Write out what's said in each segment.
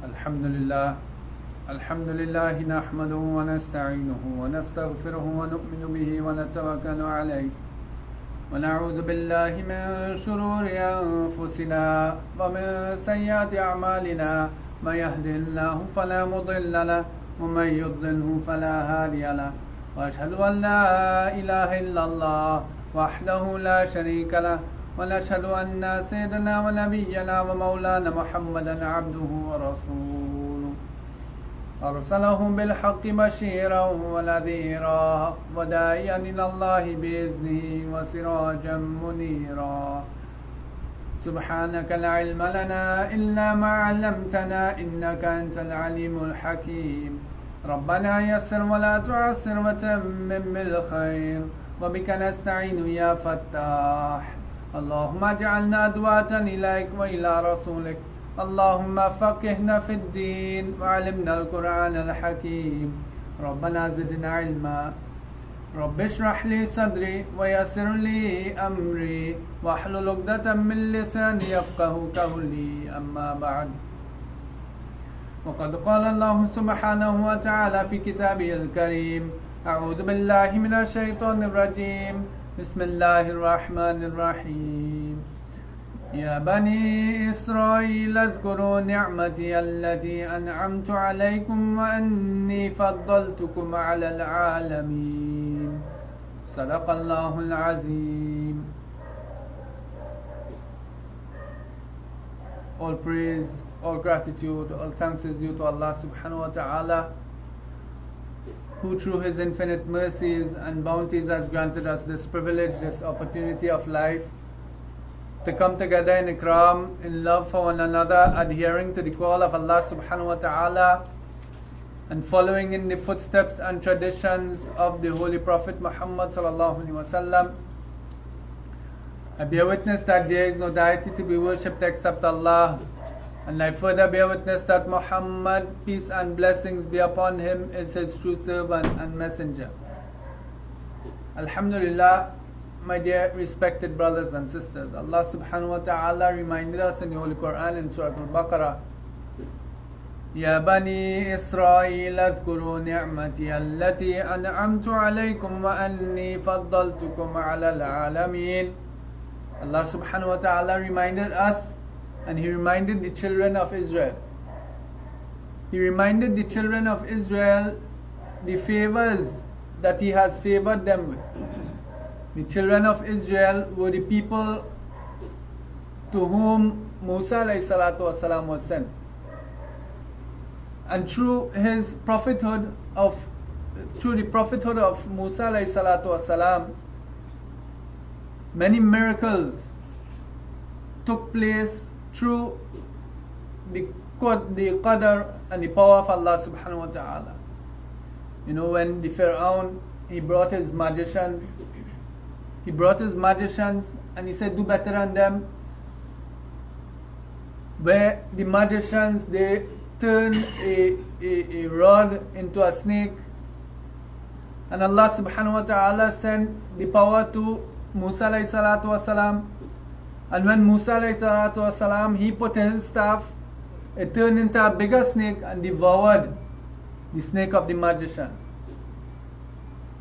الحمد لله نحمده ونستعينه ونستغفره ونؤمن به ونتوكل عليه ونعوذ بالله من شرور أنفسنا ومن سيئات أعمالنا من يهده الله فلا مضل له ومن يضلله فلا هادي له وأشهد أن لا إله إلا الله وحده لا شريك له ونشهد أن سيدنا ونبينا ومولانا محمدا عبده ورسوله أرسله بالحق بشيرا ونذيرا وداعيا إلى الله بإذنه وسراجا منيرا سبحانك لا علم لنا إلا ما علمتنا إنك أنت العليم الحكيم ربنا يسر ولا تعسر وتمم بالخير وبك نستعين يا فتاح اللهم اجعلنا دعاة إليك وإلى رسولك اللهم فقهنا في الدين وعلمنا القرآن الحكيم ربنا زدنا علما رب اشرح لي صدري ويسر لي أمري واحلل عقدة من لساني يفقه قولي أما بعد وقد قال الله سبحانه وتعالى في كتابه الكريم أعوذ بالله من الشيطان الرجيم بسم الله الرحمن الرحيم يا بني إسرائيل اذكروا نعمتي التي أنعمت عليكم وأني فضلتكم على العالمين صدق الله العظيم. All praise, all gratitude, all thanks is due to Allah subhanahu wa ta'ala, who through His infinite mercies and bounties has granted us this privilege, this opportunity of life to come together in ikram, in love for one another, adhering to the call of Allah subhanahu wa ta'ala and following in the footsteps and traditions of the Holy Prophet Muhammad sallallahu alaihi wasallam. I bear witness that there is no deity to be worshipped except Allah, and I further bear witness that Muhammad, peace and blessings be upon him, is his true servant and messenger. Alhamdulillah, my dear respected brothers and sisters, Allah subhanahu wa ta'ala reminded us in the Holy Quran in Surah Al-Baqarah, Ya Bani Israel adhkuru ni'mati allati an'amtu alaykum wa anni faddaltukum ala al-alameen. Allah subhanahu wa ta'ala reminded us, and He reminded the children of Israel. He reminded the children of Israel the favors that He has favored them with. The children of Israel were the people to whom Musa alayhi salatu wasalam was sent. And through the prophethood of Musa alayhi salatu wasalam, many miracles took place through the qadr and the power of Allah subhanahu wa ta'ala. You know, when the Pharaoh, he brought his magicians and he said, do better than them. Where the magicians, they turned a rod into a snake, and Allah subhanahu wa ta'ala sent the power to Musa alayhi salatu wasalam. And when Musa alayhi salatu wasalam, he put his staff, it turned into a bigger snake and devoured the snake of the magicians.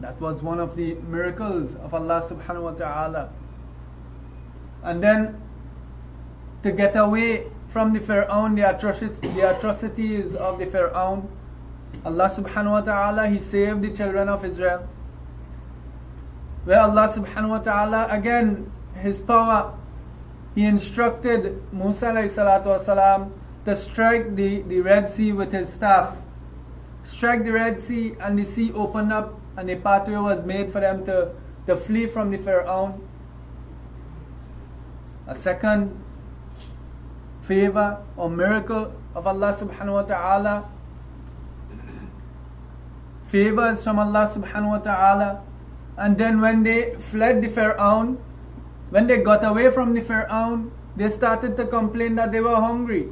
That was one of the miracles of Allah subhanahu wa ta'ala. And then, to get away from the Pharaoh, the atrocities of the Pharaoh, Allah subhanahu wa ta'ala, He saved the children of Israel. Where Allah subhanahu wa ta'ala, again, His power, He instructed Musa alayhi salatu wasalam to strike the Red Sea with his staff. Strike the Red Sea, and the sea opened up, and a pathway was made for them to flee from the Pharaoh. A second favor or miracle of Allah subhanahu wa ta'ala, favors from Allah subhanahu wa ta'ala. And then when they fled the Pharaoh, when they got away from the Pharaoh, they started to complain that they were hungry.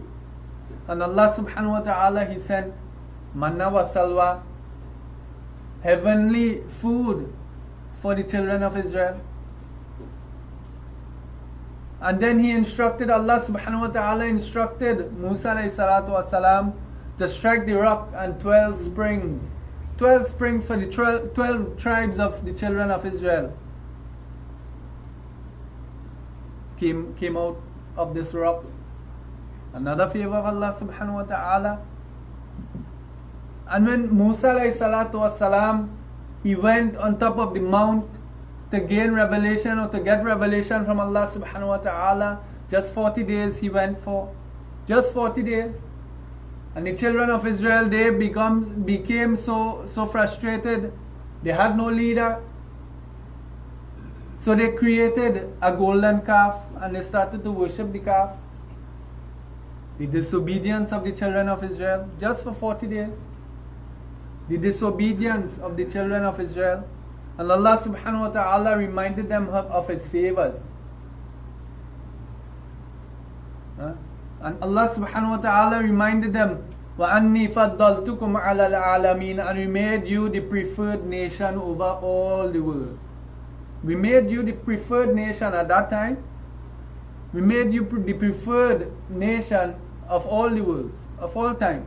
And Allah subhanahu wa ta'ala, He sent manna wa salwa, heavenly food for the children of Israel. And then Allah subhanahu wa ta'ala instructed Musa alayhi salatu wasalam to strike the rock, and 12 springs. 12 springs for the 12 tribes of the children of Israel came out of this rock. Another favor of Allah subhanahu wa ta'ala. And when Musa alayhi salatu wasalam, he went on top of the mount to gain revelation or to get revelation from Allah subhanahu wa ta'ala, just 40 days he went for. Just 40 days. And the children of Israel, they became so frustrated. They had no leader. So they created a golden calf and they started to worship the calf. The disobedience of the children of Israel, just for 40 days. The disobedience of the children of Israel. And Allah subhanahu wa ta'ala reminded them of His favors. And Allah subhanahu wa ta'ala reminded them, وَأَنِّي فَضَّلْتُكُمْ عَلَى الْعَالَمِينَ, and we made you the preferred nation over all the world. We made you the preferred nation at that time. We made you the preferred nation of all the worlds, of all time.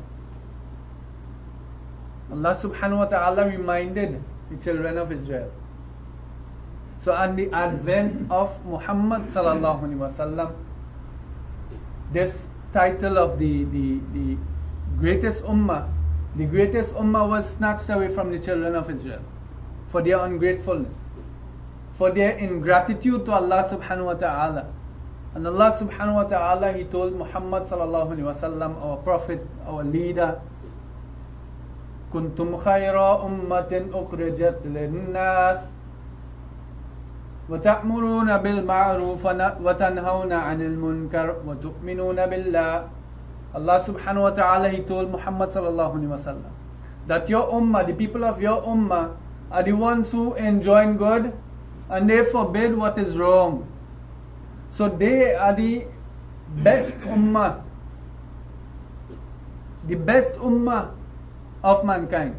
Allah subhanahu wa ta'ala reminded the children of Israel. So on the advent of Muhammad sallallahu alaihi wasallam, this title of the greatest ummah was snatched away from the children of Israel for their ungratefulness, for their ingratitude to Allah subhanahu wa ta'ala. And Allah subhanahu wa ta'ala, He told Muhammad sallallahu alaihi wasallam, our prophet, our leader, كنتم خير أمة أخرجت للناس وتأمرون بالمعروف وتنهون عن المنكر وتؤمنون بالله. Allah subhanahu wa ta'ala, He told Muhammad sallallahu alaihi wasallam that your ummah, the people of your ummah, are the ones who enjoin good and they forbid what is wrong. So they are the best ummah, the best ummah of mankind.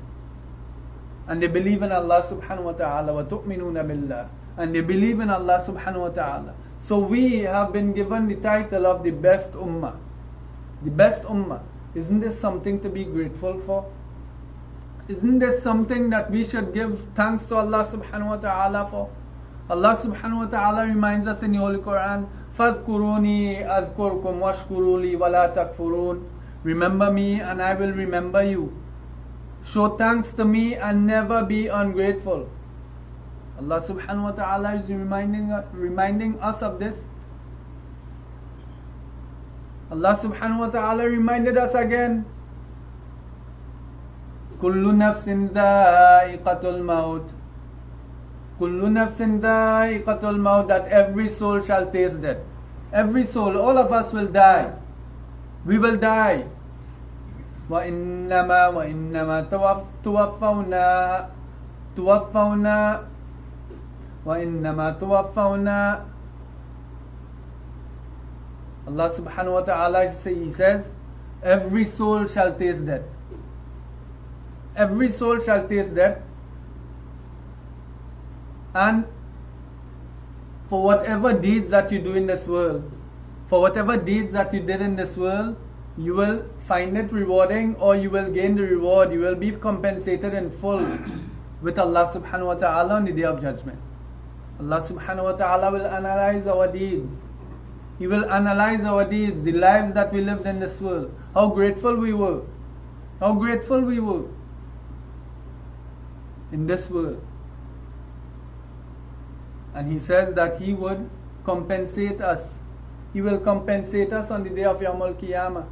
And they believe in Allah subhanahu wa ta'ala, wa tu'minuna billah, and they believe in Allah subhanahu wa ta'ala. So we have been given the title of the best ummah. The best ummah. Isn't this something to be grateful for? Isn't this something that we should give thanks to Allah subhanahu wa ta'ala for? Allah subhanahu wa ta'ala reminds us in the Holy Quran, فَاذْكُرُونِي أَذْكُرْكُمْ وَاشْكُرُوا لِي وَلَا تَكْفُرُونَ. Remember me and I will remember you. Show thanks to me and never be ungrateful. Allah subhanahu wa ta'ala is reminding us of this. Allah subhanahu wa ta'ala reminded us again, كُلُّ نَفْسٍ ذَائِقَةُ الْمَوْتِ. كُلُّ نَفْسٍ ذَائِقَةُ الْمَوْتِ, that every soul shall taste death. Every soul, all of us will die. We will die. وَإِنَّمَا توفونا. Allah subhanahu wa ta'ala, He says, every soul shall taste death. Every soul shall taste death. And for whatever deeds that you do in this world, for whatever deeds that you did in this world, you will find it rewarding, or you will gain the reward. You will be compensated in full with Allah subhanahu wa ta'ala on the day of judgment. Allah subhanahu wa ta'ala will analyze our deeds. He will analyze our deeds, the lives that we lived in this world. How grateful we were. How grateful we were in this world. And He says that He would compensate us. He will compensate us on the day of Yawmul Qiyamah.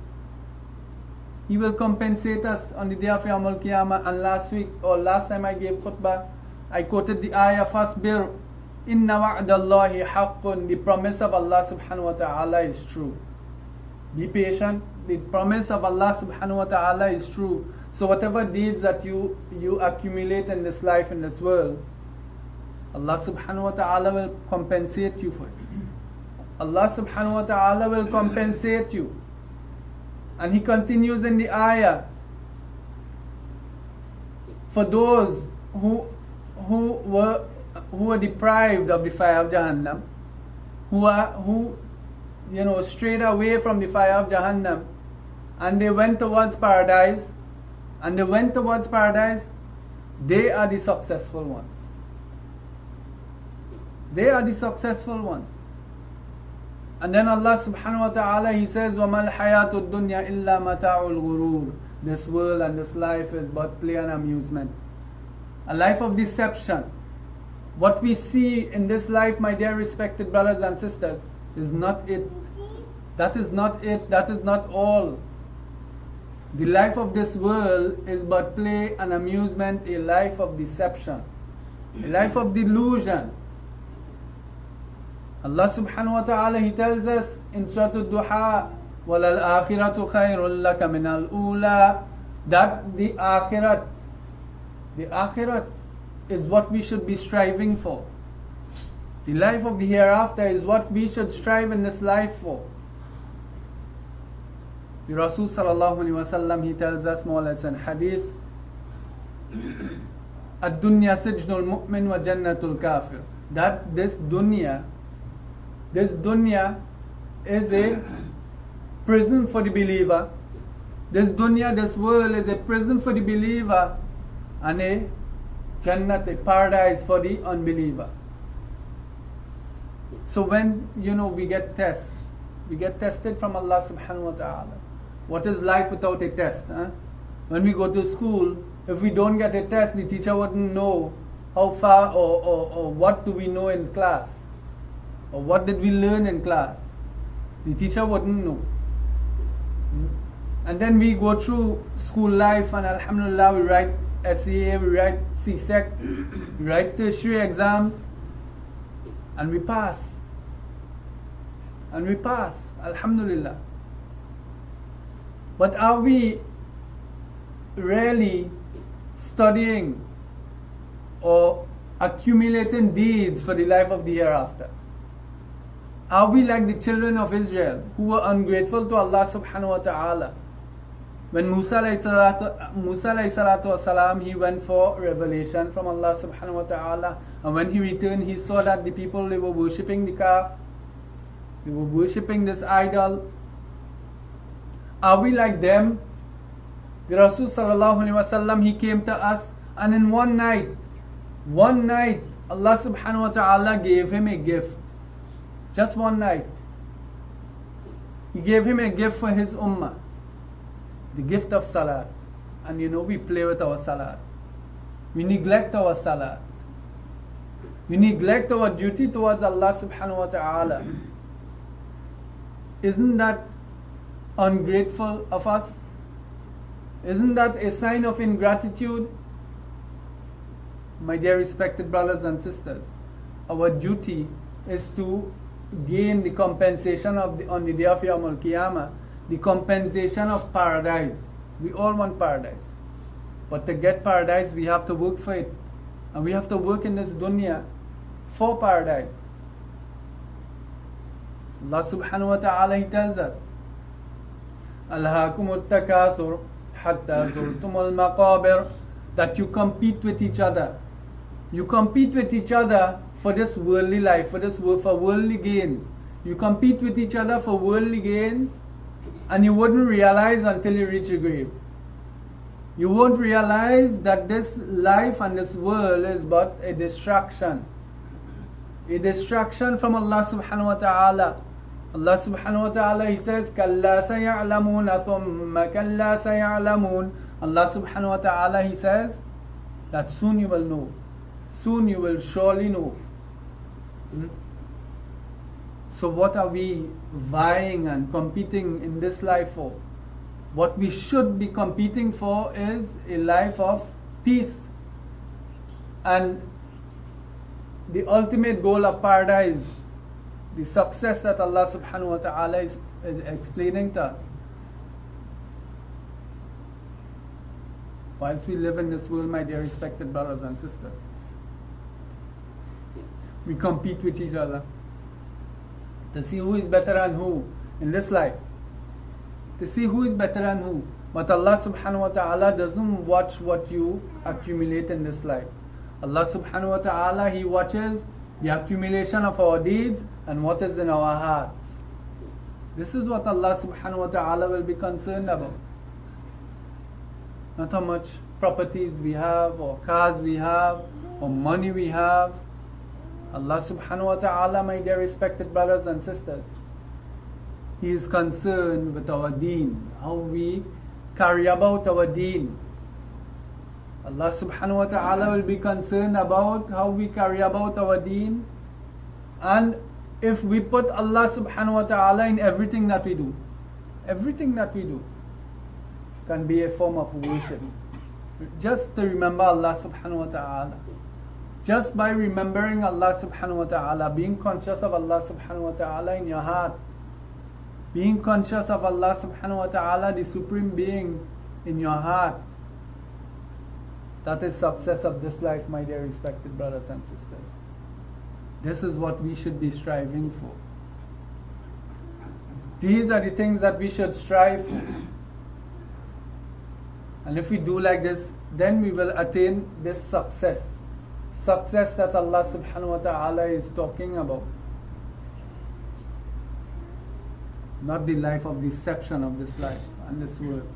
He will compensate us on the day of Yawmul Qiyamah. And last time I gave khutbah, I quoted the ayah, فَاصْبِرْ إِنَّ وَعْدَ اللَّهِ حَقٌّ. The promise of Allah subhanahu wa ta'ala is true. Be patient. The promise of Allah subhanahu wa ta'ala is true. So whatever deeds that you accumulate in this life, in this world, Allah subhanahu wa ta'ala will compensate you for it. Allah subhanahu wa ta'ala will compensate you. And He continues in the ayah, for those who were deprived of the fire of Jahannam, who strayed away from the fire of Jahannam, and they went towards paradise, they are the successful ones. They are the successful ones. And then Allah subhanahu wa ta'ala, He says, وَمَا الْحَيَاةُ الدُّنْيَا إِلَّا مَتَاعُ الْغُرُورِ. This world and this life is but play and amusement. A life of deception. What we see in this life, my dear respected brothers and sisters, is not it. That is not it. That is not all. The life of this world is but play and amusement, a life of deception, a life of delusion. Allah subhanahu wa ta'ala, He tells us in Surah Al-Duha, وَلَلْآخِرَةُ خَيْرٌ لَكَ مِنَ الْأُولَى, that the akhirat is what we should be striving for. The life of the hereafter is what we should strive in this life for. The Rasul sallallahu alaihi wasallam, he tells us more or less in hadith, "Ad-dunya sijnul mu'min wa jannatul kafir." That this dunya is a prison for the believer. This dunya, this world is a prison for the believer, and a jannat, a paradise for the unbeliever. So when we get tested from Allah subhanahu wa ta'ala. What is life without a test? When we go to school, if we don't get a test, the teacher wouldn't know how far or what do we know in class, or what did we learn in class. The teacher wouldn't know. And then we go through school life, and alhamdulillah, we write SEA, we write CSEC, we write tertiary exams, and we pass. Alhamdulillah. But are we really studying or accumulating deeds for the life of the hereafter? Are we like the children of Israel who were ungrateful to Allah subhanahu wa ta'ala? When Musa alayhi salatu wasalam, he went for revelation from Allah subhanahu wa ta'ala, and when he returned, he saw that the people, they were worshipping the calf, they were worshipping this idol. Are we like them? The Rasul sallallahu alaihi wasallam, he came to us, and in one night, Allah subhanahu wa ta'ala gave him a gift. Just one night. He gave him a gift for his ummah. The gift of salat. And we play with our salat. We neglect our salat. We neglect our duty towards Allah subhanahu wa ta'ala. Isn't that ungrateful of us? Isn't that a sign of ingratitude? My dear respected brothers and sisters, our duty is to gain the compensation on the day of Yawm al-Qiyamah, the compensation of paradise. We all want paradise. But to get paradise, we have to work for it. And we have to work in this dunya for paradise. Allah subhanahu wa ta'ala, He tells us, أَلْهَاكُمُ التَّكَاثُرُ حَتَّى زُرْتُمُ الْمَقَابِرِ, that you compete with each other. You compete with each other for this worldly life, for worldly gains. You compete with each other for worldly gains, and you wouldn't realize until you reach your grave. You won't realize that this life and this world is but a distraction. A distraction from Allah subhanahu wa ta'ala. Allah subhanahu wa ta'ala, He says, كَلَّا سَيَعْلَمُونَ ثُمَّ كَلَّا سَيَعْلَمُونَ. Allah subhanahu wa ta'ala, He says that soon you will know. Soon you will surely know. So what are we vying and competing in this life for? What we should be competing for is a life of peace. And the ultimate goal of paradise, the success that Allah subhanahu wa ta'ala is explaining to us. Whilst we live in this world, my dear respected brothers and sisters, we compete with each other to see who is better than who in this life. To see who is better than who. But Allah subhanahu wa ta'ala doesn't watch what you accumulate in this life. Allah subhanahu wa ta'ala, He watches the accumulation of our deeds and what is in our hearts. This is what Allah subhanahu wa ta'ala will be concerned about. Not how much properties we have, or cars we have, or money we have. Allah subhanahu wa ta'ala, my dear respected brothers and sisters, He is concerned with our deen, how we carry about our deen. Allah subhanahu wa ta'ala will be concerned about how we carry about our deen, and if we put Allah subhanahu wa ta'ala in everything that we do. Everything that we do can be a form of worship. Just to remember Allah subhanahu wa ta'ala. Just by remembering Allah subhanahu wa ta'ala, being conscious of Allah subhanahu wa ta'ala in your heart, being conscious of Allah subhanahu wa ta'ala, the Supreme Being, in your heart, that is success of this life, my dear respected brothers and sisters. This is what we should be striving for. These are the things that we should strive for. And if we do like this, then we will attain this success. Success that Allah subhanahu wa ta'ala is talking about. Not the life of deception of this life and this world.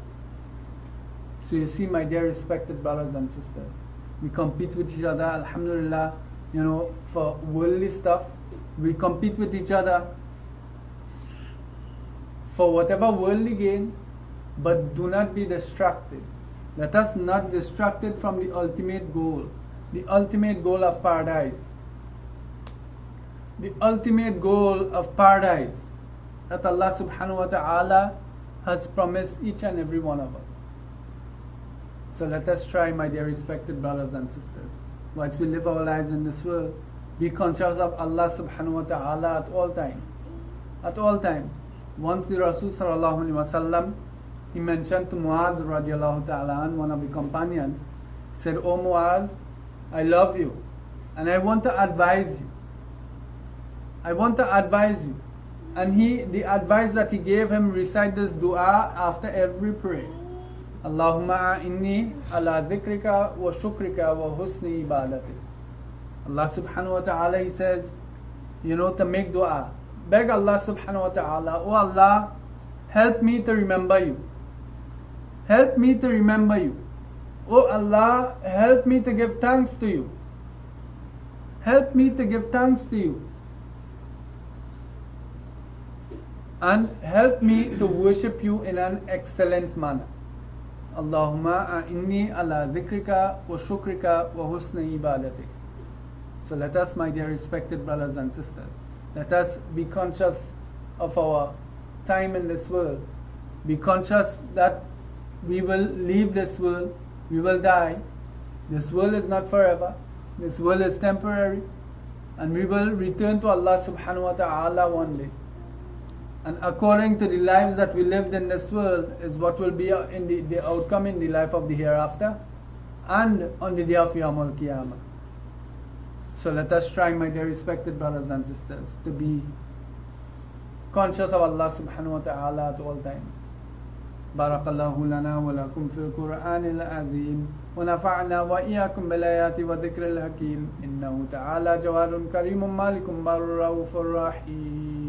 So you see, my dear respected brothers and sisters, we compete with each other, alhamdulillah, for worldly stuff. We compete with each other for whatever worldly gains, but do not be distracted. Let us not be distracted from the ultimate goal of paradise. The ultimate goal of paradise that Allah subhanahu wa ta'ala has promised each and every one of us. So let us try, my dear respected brothers and sisters, whilst we live our lives in this world, be conscious of Allah subhanahu wa ta'ala at all times. At all times. Once the Rasul sallallahu alaihi wasallam, he mentioned to Muaz radiallahu ta'ala, one of the companions, he said, "O Muaz, I love you and I want to advise you. I want to advise you." And the advice that he gave him, recite this dua after every prayer. Allahumma a'inni ala dhikrika wa shukrika wa husni ibadatik. Allah subhanahu wa ta'ala, He says, to make dua. Beg Allah subhanahu wa ta'ala, "Oh Allah, help me to remember you. Help me to remember you. Oh Allah, help me to give thanks to you. Help me to give thanks to you. And help me to worship you in an excellent manner. Allahumma a'inni ala dhikrika wa shukrika wa husni ibadatik." So let us, my dear respected brothers and sisters, let us be conscious of our time in this world. Be conscious that we will leave this world, we will die. This world is not forever. This world is temporary. And we will return to Allah subhanahu wa ta'ala one day. And according to the lives that we lived in this world is what will be in the outcome in the life of the hereafter and on the day of Yawmul Qiyamah. So let us try, my dear respected brothers and sisters, to be conscious of Allah subhanahu wa ta'ala at all times. Barakallahu lana wa lakum fil Qur'anil azim wa nafa'na wa iyyakum bil ayati wa dhikril hakim innahu ta'ala jawadun karimun malikum barraufur rahim.